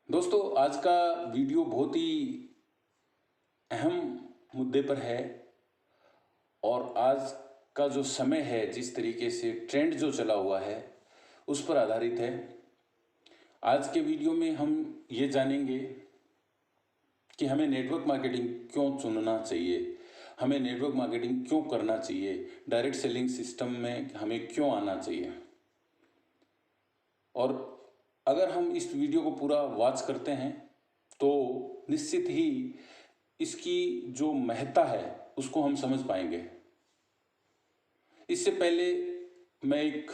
दोस्तों, आज का वीडियो बहुत ही अहम मुद्दे पर है और आज का जो समय है, जिस तरीके से ट्रेंड जो चला हुआ है उस पर आधारित है। आज के वीडियो में हम ये जानेंगे कि हमें नेटवर्क मार्केटिंग क्यों चुनना चाहिए, हमें नेटवर्क मार्केटिंग क्यों करना चाहिए, डायरेक्ट सेलिंग सिस्टम में हमें क्यों आना चाहिए। और अगर हम इस वीडियो को पूरा वॉच करते हैं तो निश्चित ही इसकी जो महत्ता है उसको हम समझ पाएंगे। इससे पहले मैं एक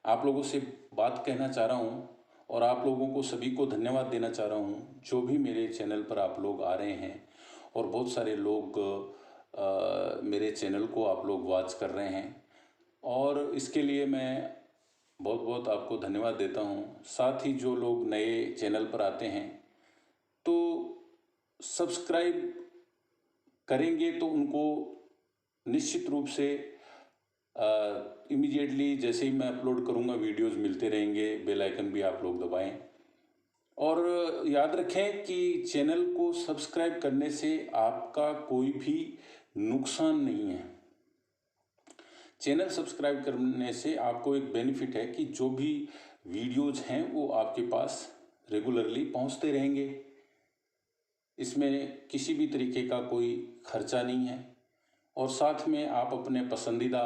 आप लोगों से बात कहना चाह रहा हूँ और आप लोगों को सभी को धन्यवाद देना चाह रहा हूँ जो भी मेरे चैनल पर आप लोग आ रहे हैं और बहुत सारे लोग मेरे चैनल को आप लोग वॉच कर रहे हैं और इसके लिए मैं बहुत बहुत आपको धन्यवाद देता हूँ। साथ ही जो लोग नए चैनल पर आते हैं तो सब्सक्राइब करेंगे तो उनको निश्चित रूप से इमीडिएटली जैसे ही मैं अपलोड करूँगा वीडियोस मिलते रहेंगे। बेल आइकन भी आप लोग दबाएं और याद रखें कि चैनल को सब्सक्राइब करने से आपका कोई भी नुकसान नहीं है। चैनल सब्सक्राइब करने से आपको एक बेनिफिट है कि जो भी वीडियोज हैं वो आपके पास रेगुलरली पहुंचते रहेंगे। इसमें किसी भी तरीके का कोई खर्चा नहीं है और साथ में आप अपने पसंदीदा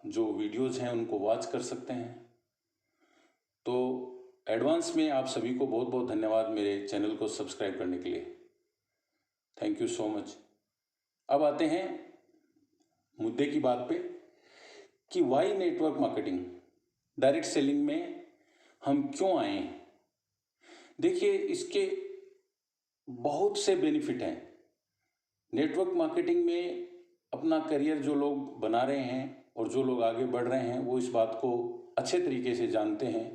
जो वीडियोज हैं उनको वॉच कर सकते हैं। तो एडवांस में आप सभी को बहुत बहुत धन्यवाद मेरे चैनल को सब्सक्राइब करने के लिए। Thank you so much. अब आते हैं मुद्दे की बात पे कि why network marketing, direct selling में हम क्यों आए। देखिए, इसके बहुत से बेनिफिट हैं। नेटवर्क मार्केटिंग में अपना करियर जो लोग बना रहे हैं और जो लोग आगे बढ़ रहे हैं वो इस बात को अच्छे तरीके से जानते हैं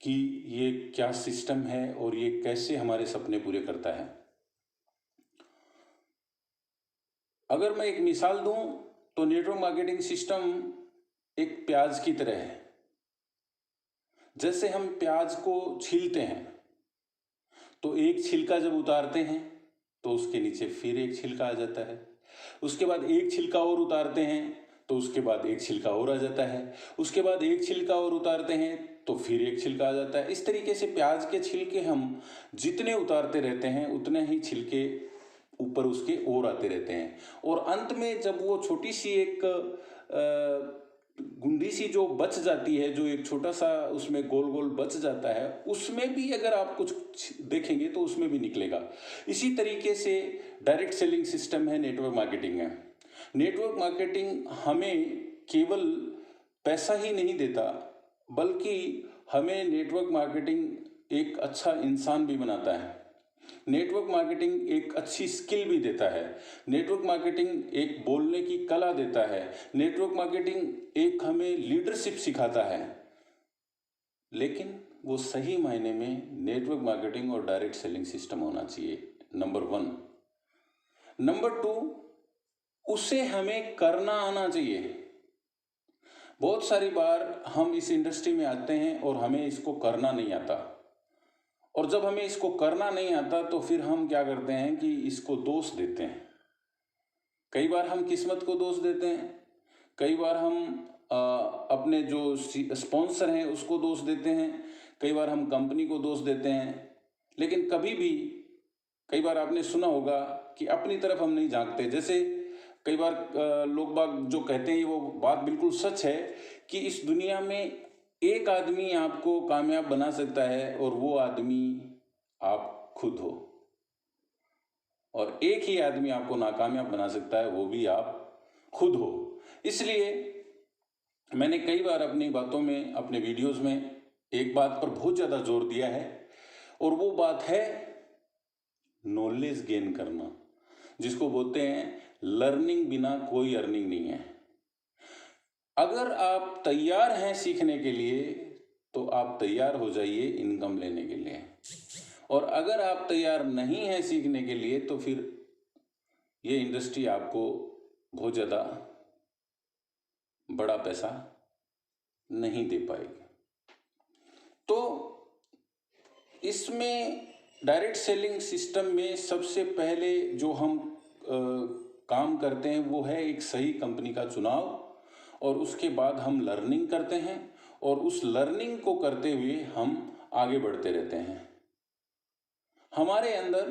कि ये क्या सिस्टम है और ये कैसे हमारे सपने पूरे करता है। अगर मैं एक मिसाल दूं तो नेटवर्क मार्केटिंग सिस्टम एक प्याज की तरह है। जैसे हम प्याज को छीलते हैं तो एक छिलका जब उतारते हैं तो उसके नीचे फिर एक छिलका आ जाता है, उसके बाद एक छिलका और उतारते हैं तो उसके बाद एक छिलका और आ जाता है, उसके बाद एक छिलका और उतारते हैं तो फिर एक छिलका आ जाता है। इस तरीके से प्याज के छिलके हम जितने उतारते रहते हैं उतने ही छिलके ऊपर उसके और आते रहते हैं और अंत में जब वो छोटी सी एक गुंडी सी जो बच जाती है, जो एक छोटा सा उसमें गोल गोल बच जाता है, उसमें भी अगर आप कुछ देखेंगे तो उसमें भी निकलेगा। इसी तरीके से डायरेक्ट सेलिंग सिस्टम है, नेटवर्क मार्केटिंग है। नेटवर्क मार्केटिंग हमें केवल पैसा ही नहीं देता बल्कि हमें नेटवर्क मार्केटिंग एक अच्छा इंसान भी बनाता है। नेटवर्क मार्केटिंग एक अच्छी स्किल भी देता है। नेटवर्क मार्केटिंग एक बोलने की कला देता है। नेटवर्क मार्केटिंग एक हमें लीडरशिप सिखाता है। लेकिन वो सही मायने में नेटवर्क मार्केटिंग और डायरेक्ट सेलिंग सिस्टम होना चाहिए, नंबर 1। नंबर 2, उसे हमें करना आना चाहिए। बहुत सारी बार हम इस इंडस्ट्री में आते हैं और हमें इसको करना नहीं आता और जब हमें इसको करना नहीं आता तो फिर हम क्या करते हैं कि इसको दोष देते हैं। कई बार हम किस्मत को दोष देते हैं, कई बार हम अपने जो स्पॉन्सर हैं उसको दोष देते हैं, कई बार हम कंपनी को दोष देते हैं। लेकिन कभी भी, कई बार आपने सुना होगा कि अपनी तरफ हम नहीं झांकते। जैसे कई बार लोग बाग जो कहते हैं वो बात बिल्कुल सच है कि इस दुनिया में एक आदमी आपको कामयाब बना सकता है और वो आदमी आप खुद हो, और एक ही आदमी आपको नाकामयाब बना सकता है, वो भी आप खुद हो। इसलिए मैंने कई बार अपनी बातों में, अपने वीडियोस में एक बात पर बहुत ज़्यादा जोर दिया है और वो बात है नॉलेज गेन करना, जिसको बोलते हैं लर्निंग बिना कोई अर्निंग नहीं है। अगर आप तैयार हैं सीखने के लिए तो आप तैयार हो जाइए इनकम लेने के लिए, और अगर आप तैयार नहीं हैं सीखने के लिए तो फिर ये इंडस्ट्री आपको बहुत ज़्यादा बड़ा पैसा नहीं दे पाएगी। तो इसमें डायरेक्ट सेलिंग सिस्टम में सबसे पहले जो हम काम करते हैं वो है एक सही कंपनी का चुनाव, और उसके बाद हम लर्निंग करते हैं, और उस लर्निंग को करते हुए हम आगे बढ़ते रहते हैं। हमारे अंदर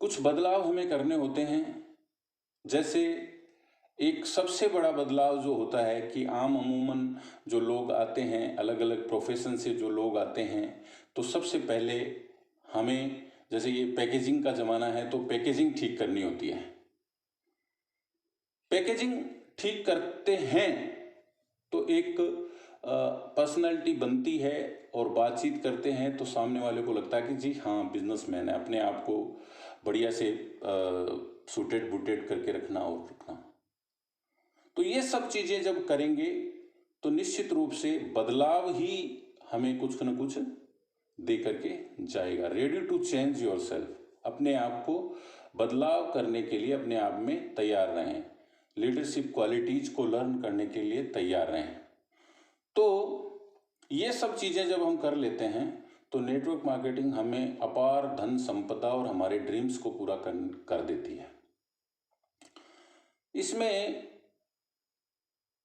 कुछ बदलाव हमें करने होते हैं। जैसे एक सबसे बड़ा बदलाव जो होता है कि अमूमन जो लोग आते हैं, अलग अलग प्रोफेशन से जो लोग आते हैं, तो सबसे पहले हमें, जैसे ये पैकेजिंग का ज़माना है, तो पैकेजिंग ठीक करनी होती है। पैकेजिंग ठीक करते हैं तो एक पर्सनालिटी बनती है, और बातचीत करते हैं तो सामने वाले को लगता है कि जी हाँ, बिजनेसमैन है, अपने आप को बढ़िया से सूटेड बूटेड करके रखना और रखना। तो ये सब चीज़ें जब करेंगे तो निश्चित रूप से बदलाव ही हमें कुछ न कुछ दे करके जाएगा। Ready to change yourself, अपने आप को बदलाव करने के लिए अपने आप में तैयार रहें। लीडरशिप क्वालिटीज को लर्न करने के लिए तैयार रहें। तो ये सब चीज़ें जब हम कर लेते हैं तो नेटवर्क मार्केटिंग हमें अपार धन संपदा और हमारे ड्रीम्स को पूरा कर देती है। इसमें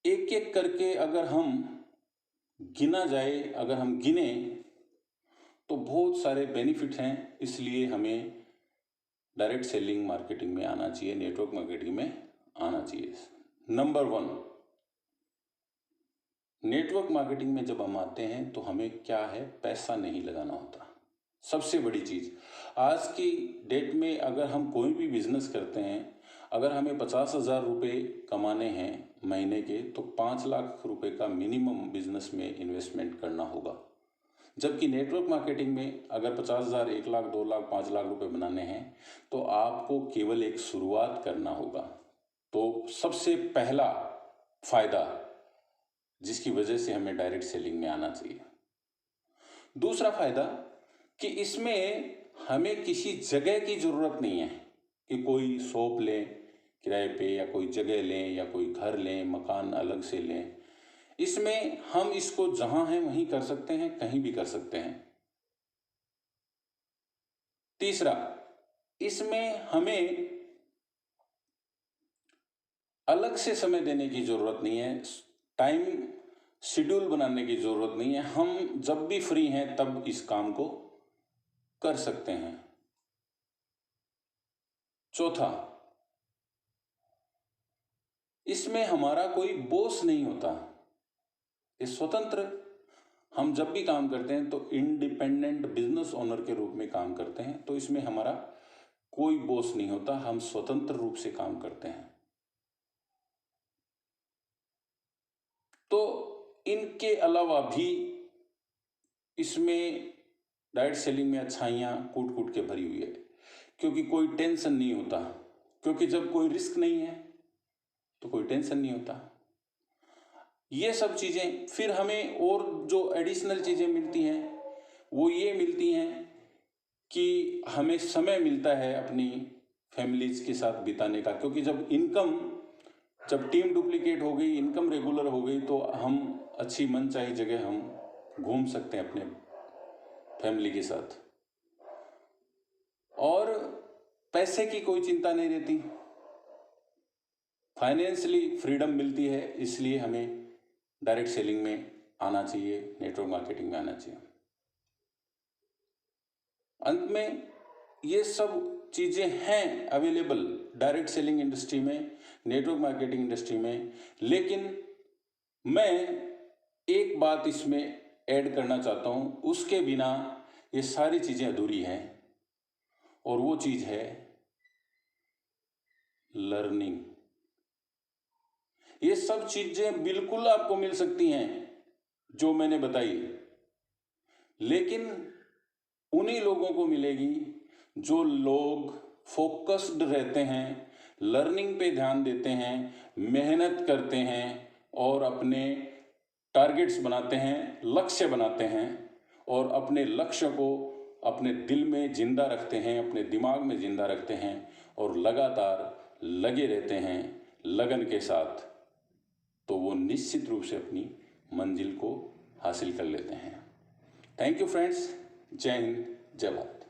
एक एक करके अगर हम गिना जाए, अगर हम गिने तो बहुत सारे बेनिफिट हैं। इसलिए हमें डायरेक्ट सेलिंग मार्केटिंग में आना चाहिए, नेटवर्क मार्केटिंग में आना चाहिए। नंबर 1, नेटवर्क मार्केटिंग में जब हम आते हैं तो हमें क्या है, पैसा नहीं लगाना होता। सबसे बड़ी चीज़ आज की डेट में, अगर हम कोई भी बिजनेस करते हैं, अगर हमें 50,000 रुपये कमाने हैं महीने के, तो 5 लाख रुपए का मिनिमम बिजनेस में इन्वेस्टमेंट करना होगा। जबकि नेटवर्क मार्केटिंग में अगर 50,000, 1 लाख, 2 लाख, 5 लाख रुपए बनाने हैं तो आपको केवल एक शुरुआत करना होगा। तो सबसे पहला फायदा जिसकी वजह से हमें डायरेक्ट सेलिंग में आना चाहिए। दूसरा फायदा कि इसमें हमें किसी जगह की ज़रूरत नहीं है कि कोई शॉप लें किराए पे, या कोई जगह लें, या कोई घर लें, मकान अलग से लें। इसमें हम इसको जहां हैं वहीं कर सकते हैं, कहीं भी कर सकते हैं। तीसरा, इसमें हमें अलग से समय देने की जरूरत नहीं है, टाइम शेड्यूल बनाने की जरूरत नहीं है। हम जब भी फ्री हैं तब इस काम को कर सकते हैं। चौथा, इसमें हमारा कोई बॉस नहीं होता। ये स्वतंत्र, हम जब भी काम करते हैं तो इंडिपेंडेंट बिजनेस ओनर के रूप में काम करते हैं। तो इसमें हमारा कोई बॉस नहीं होता, हम स्वतंत्र रूप से काम करते हैं। तो इनके अलावा भी इसमें डायरेक्ट सेलिंग में अच्छाइयाँ कूट कूट के भरी हुई है, क्योंकि कोई टेंशन नहीं होता। क्योंकि जब कोई रिस्क नहीं है तो कोई टेंशन नहीं होता। ये सब चीज़ें, फिर हमें और जो एडिशनल चीज़ें मिलती हैं वो ये मिलती हैं कि हमें समय मिलता है अपनी फैमिलीज के साथ बिताने का। क्योंकि जब टीम डुप्लीकेट हो गई, इनकम रेगुलर हो गई, तो हम अच्छी मनचाही जगह हम घूम सकते हैं अपने फैमिली के साथ, और पैसे की कोई चिंता नहीं रहती, फाइनेंशियली फ्रीडम मिलती है। इसलिए हमें डायरेक्ट सेलिंग में आना चाहिए, नेटवर्क मार्केटिंग में आना चाहिए। अंत में ये सब चीज़ें हैं अवेलेबल डायरेक्ट सेलिंग इंडस्ट्री में, नेटवर्क मार्केटिंग इंडस्ट्री में। लेकिन मैं एक बात इसमें ऐड करना चाहता हूँ, उसके बिना ये सारी चीज़ें अधूरी हैं, और वो चीज़ है लर्निंग। ये सब चीज़ें बिल्कुल आपको मिल सकती हैं जो मैंने बताई, लेकिन उन्हीं लोगों को मिलेगी जो लोग फोकस्ड रहते हैं, लर्निंग पे ध्यान देते हैं, मेहनत करते हैं, और अपने टारगेट्स बनाते हैं, लक्ष्य बनाते हैं, और अपने लक्ष्य को अपने दिल में जिंदा रखते हैं, अपने दिमाग में जिंदा रखते हैं, और लगातार लगे रहते हैं लगन के साथ। तो वो निश्चित रूप से अपनी मंजिल को हासिल कर लेते हैं। थैंक यू फ्रेंड्स, जय हिंद, जय भारत।